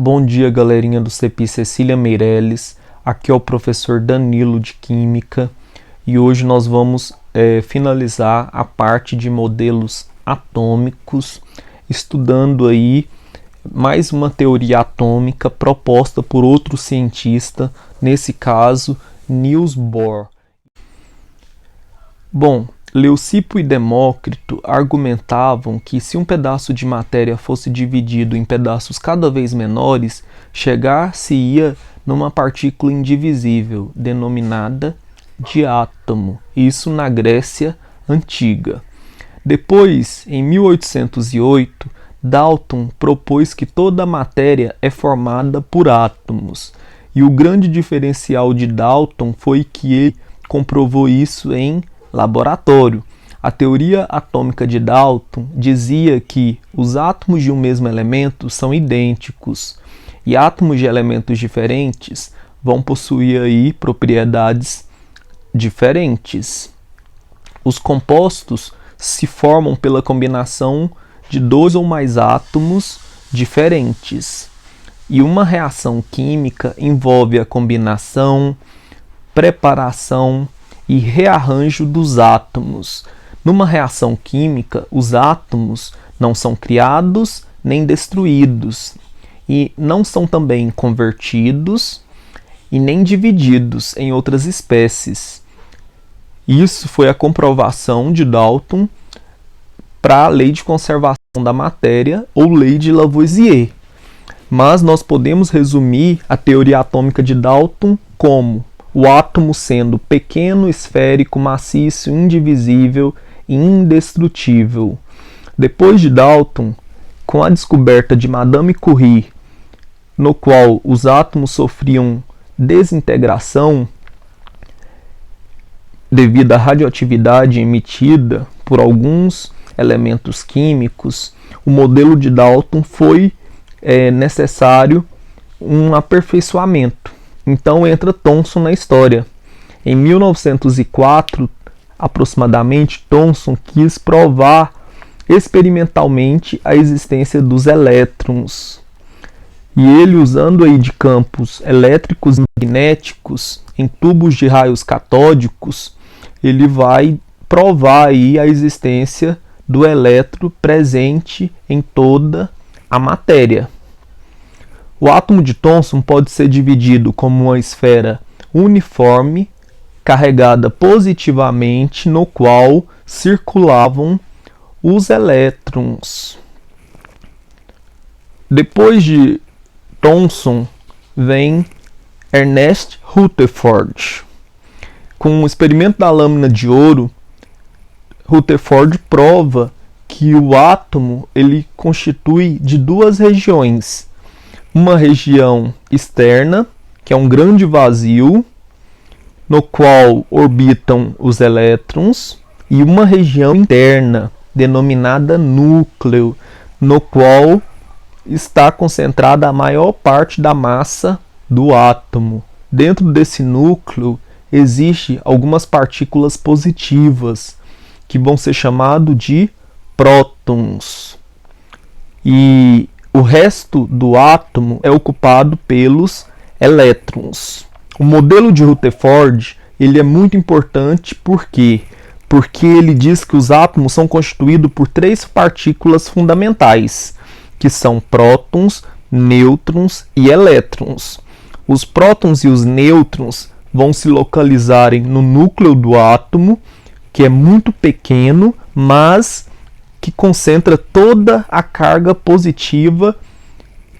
Bom dia, galerinha do CEPI Cecília Meirelles. Aqui é o professor Danilo de Química e hoje nós vamos finalizar a parte de modelos atômicos, estudando aí mais uma teoria atômica proposta por outro cientista, nesse caso, Niels Bohr. Bom, Leucipo e Demócrito argumentavam que se um pedaço de matéria fosse dividido em pedaços cada vez menores, chegar-se-ia numa partícula indivisível, denominada de átomo, isso na Grécia Antiga. Depois, em 1808, Dalton propôs que toda a matéria é formada por átomos, e o grande diferencial de Dalton foi que ele comprovou isso em laboratório. A teoria atômica de Dalton dizia que os átomos de um mesmo elemento são idênticos e átomos de elementos diferentes vão possuir aí propriedades diferentes. Os compostos se formam pela combinação de dois ou mais átomos diferentes. E uma reação química envolve a combinação, preparação e rearranjo dos átomos. Numa reação química, os átomos não são criados nem destruídos, e não são também convertidos e nem divididos em outras espécies. Isso foi a comprovação de Dalton para a lei de conservação da matéria, ou lei de Lavoisier. Mas nós podemos resumir a teoria atômica de Dalton como o átomo sendo pequeno, esférico, maciço, indivisível e indestrutível. Depois de Dalton, com a descoberta de Madame Curie, no qual os átomos sofriam desintegração devido à radioatividade emitida por alguns elementos químicos, o modelo de Dalton foi necessário um aperfeiçoamento. Então entra Thomson na história. Em 1904, aproximadamente, Thomson quis provar experimentalmente a existência dos elétrons. E ele, usando aí de campos elétricos e magnéticos em tubos de raios catódicos, ele vai provar aí a existência do elétron presente em toda a matéria. O átomo de Thomson pode ser dividido como uma esfera uniforme, carregada positivamente, no qual circulavam os elétrons. Depois de Thomson vem Ernest Rutherford. Com o experimento da lâmina de ouro, Rutherford prova que o átomo ele constitui de duas regiões. Uma região externa, que é um grande vazio, no qual orbitam os elétrons, e uma região interna, denominada núcleo, no qual está concentrada a maior parte da massa do átomo. Dentro desse núcleo existem algumas partículas positivas, que vão ser chamadas de prótons. E o resto do átomo é ocupado pelos elétrons. O modelo de Rutherford ele é muito importante porque ele diz que os átomos são constituídos por três partículas fundamentais, que são prótons, nêutrons e elétrons. Os prótons e os nêutrons vão se localizarem no núcleo do átomo, que é muito pequeno, mas que concentra toda a carga positiva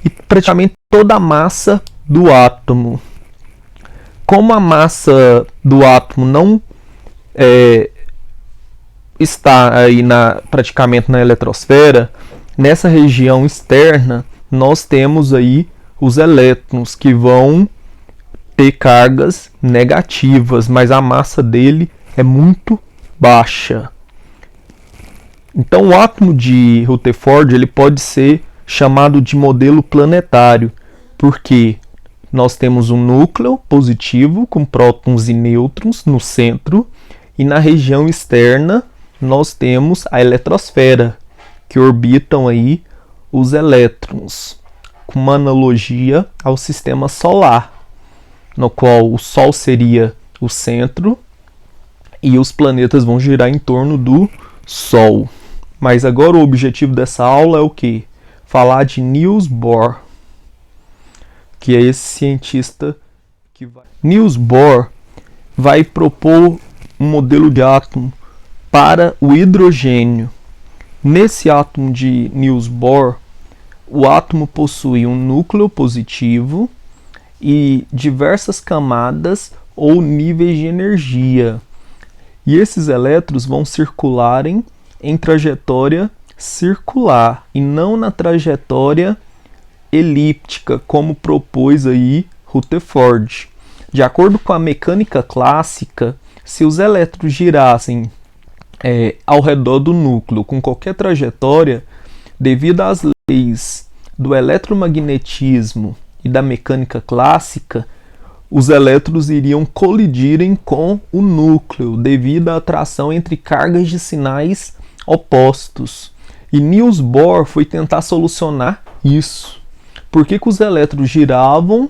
e praticamente toda a massa do átomo. Como a massa do átomo não está aí praticamente na eletrosfera, nessa região externa nós temos aí os elétrons que vão ter cargas negativas, mas a massa dele é muito baixa. Então o átomo de Rutherford ele pode ser chamado de modelo planetário, porque nós temos um núcleo positivo com prótons e nêutrons no centro, e na região externa nós temos a eletrosfera, que orbitam aí os elétrons. com uma analogia ao sistema solar, no qual o Sol seria o centro e os planetas vão girar em torno do Sol. Mas agora o objetivo dessa aula é o quê? Falar de Niels Bohr, que é esse cientista que vai... Niels Bohr vai propor um modelo de átomo para o hidrogênio. Nesse átomo de Niels Bohr, o átomo possui um núcleo positivo e diversas camadas ou níveis de energia. E esses elétrons vão circularem em trajetória circular e não na trajetória elíptica, como propôs aí Rutherford. De acordo com a mecânica clássica, se os elétrons girassem ao redor do núcleo com qualquer trajetória, devido às leis do eletromagnetismo e da mecânica clássica, os elétrons iriam colidirem com o núcleo devido à atração entre cargas de sinais opostos. E Niels Bohr foi tentar solucionar isso. Por que os elétrons giravam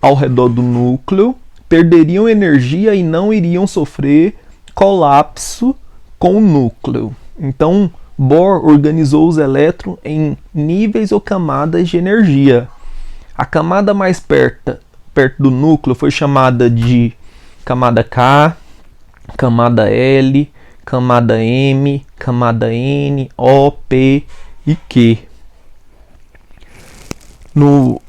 ao redor do núcleo, perderiam energia e não iriam sofrer colapso com o núcleo? Então, Bohr organizou os elétrons em níveis ou camadas de energia. A camada mais perto do núcleo foi chamada de camada K, camada L, camada M, camada N, O, P e Q. No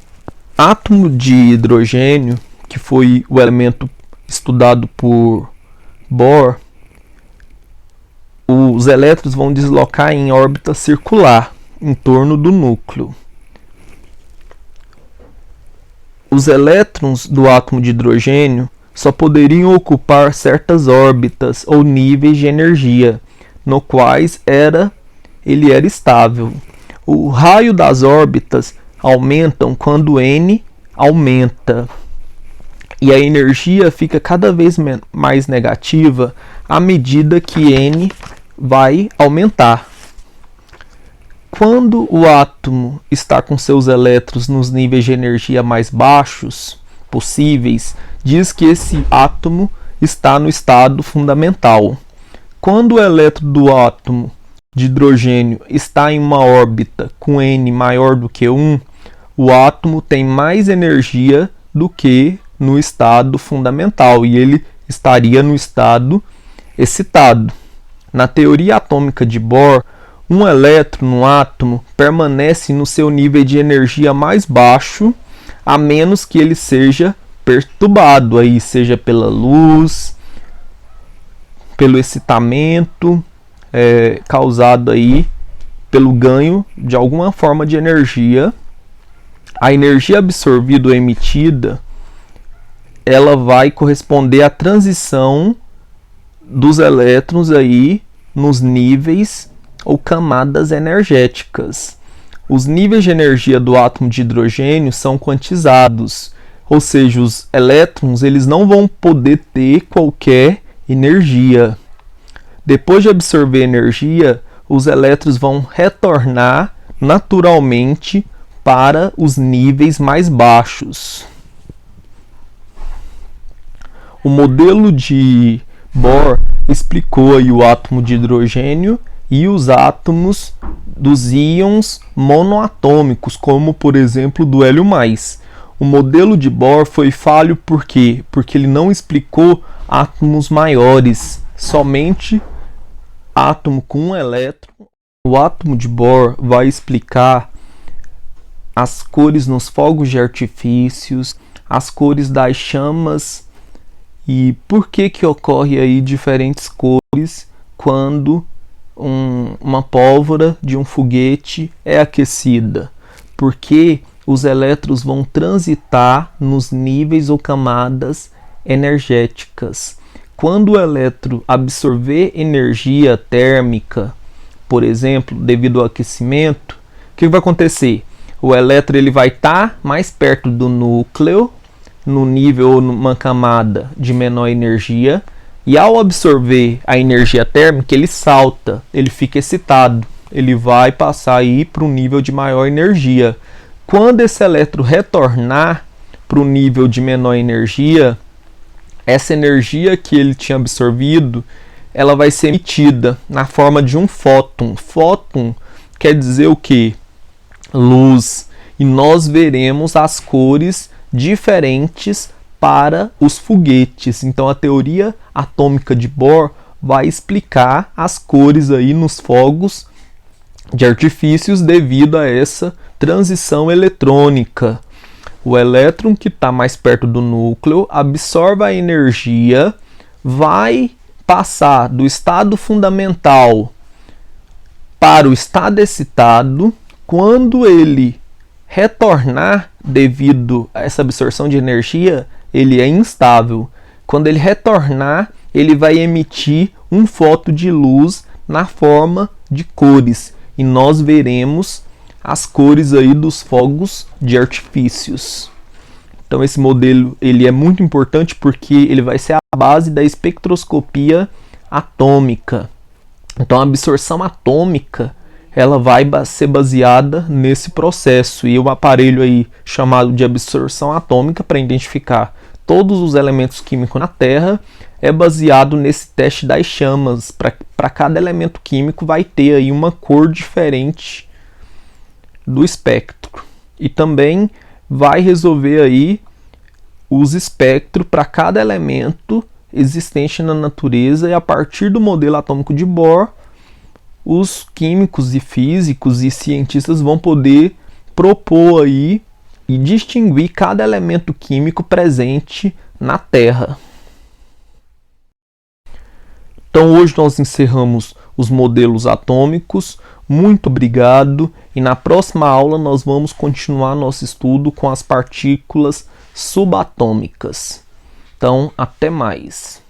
átomo de hidrogênio, que foi o elemento estudado por Bohr, os elétrons vão deslocar em órbita circular em torno do núcleo. Os elétrons do átomo de hidrogênio só poderiam ocupar certas órbitas ou níveis de energia, no quais ele era estável. O raio das órbitas aumentam quando N aumenta, e a energia fica cada vez mais negativa à medida que N vai aumentar. Quando o átomo está com seus elétrons nos níveis de energia mais baixos possíveis, diz que esse átomo está no estado fundamental. Quando o elétron do átomo de hidrogênio está em uma órbita com N maior do que 1, o átomo tem mais energia do que no estado fundamental e ele estaria no estado excitado. Na teoria atômica de Bohr, um elétron no átomo permanece no seu nível de energia mais baixo, a menos que ele seja perturbado, aí seja pela luz, pelo excitamento causado aí pelo ganho de alguma forma de energia. A energia absorvida ou emitida, ela vai corresponder à transição dos elétrons aí nos níveis ou camadas energéticas. Os níveis de energia do átomo de hidrogênio são quantizados, ou seja, os elétrons eles não vão poder ter qualquer energia. Depois de absorver energia, os elétrons vão retornar naturalmente para os níveis mais baixos. O modelo de Bohr explicou aí o átomo de hidrogênio e os átomos dos íons monoatômicos, como por exemplo do hélio+. O modelo de Bohr foi falho por quê? Porque ele não explicou átomos maiores, somente átomo com um elétron. O átomo de Bohr vai explicar as cores nos fogos de artifícios, as cores das chamas e por que ocorre aí diferentes cores quando uma pólvora de um foguete é aquecida. Porque os elétrons vão transitar nos níveis ou camadas energéticas. Quando o elétron absorver energia térmica, por exemplo, devido ao aquecimento, o que vai acontecer? O elétron ele vai estar mais perto do núcleo, no nível ou numa camada de menor energia, e ao absorver a energia térmica, ele salta, ele fica excitado, ele vai passar aí para um nível de maior energia. Quando esse elétron retornar para o nível de menor energia, essa energia que ele tinha absorvido, ela vai ser emitida na forma de um fóton. Fóton quer dizer o quê? Luz. E nós veremos as cores diferentes para os foguetes. Então a teoria atômica de Bohr vai explicar as cores aí nos fogos de artifícios devido a essa transição eletrônica. O elétron que está mais perto do núcleo absorve a energia, vai passar do estado fundamental para o estado excitado. Quando ele retornar devido a essa absorção de energia, ele é instável. Quando ele retornar, ele vai emitir um fóton de luz na forma de cores. E nós veremos as cores aí dos fogos de artifícios. Então esse modelo ele é muito importante porque ele vai ser a base da espectroscopia atômica. Então a absorção atômica ela vai ser baseada nesse processo, e o aparelho aí chamado de absorção atômica para identificar todos os elementos químicos na Terra é baseado nesse teste das chamas. Para cada elemento químico vai ter aí uma cor diferente do espectro, e também vai resolver aí os espectros para cada elemento existente na natureza, e a partir do modelo atômico de Bohr, os químicos e físicos e cientistas vão poder propor aí e distinguir cada elemento químico presente na Terra. Então hoje nós encerramos os modelos atômicos. Muito obrigado, e na próxima aula nós vamos continuar nosso estudo com as partículas subatômicas. Então, até mais.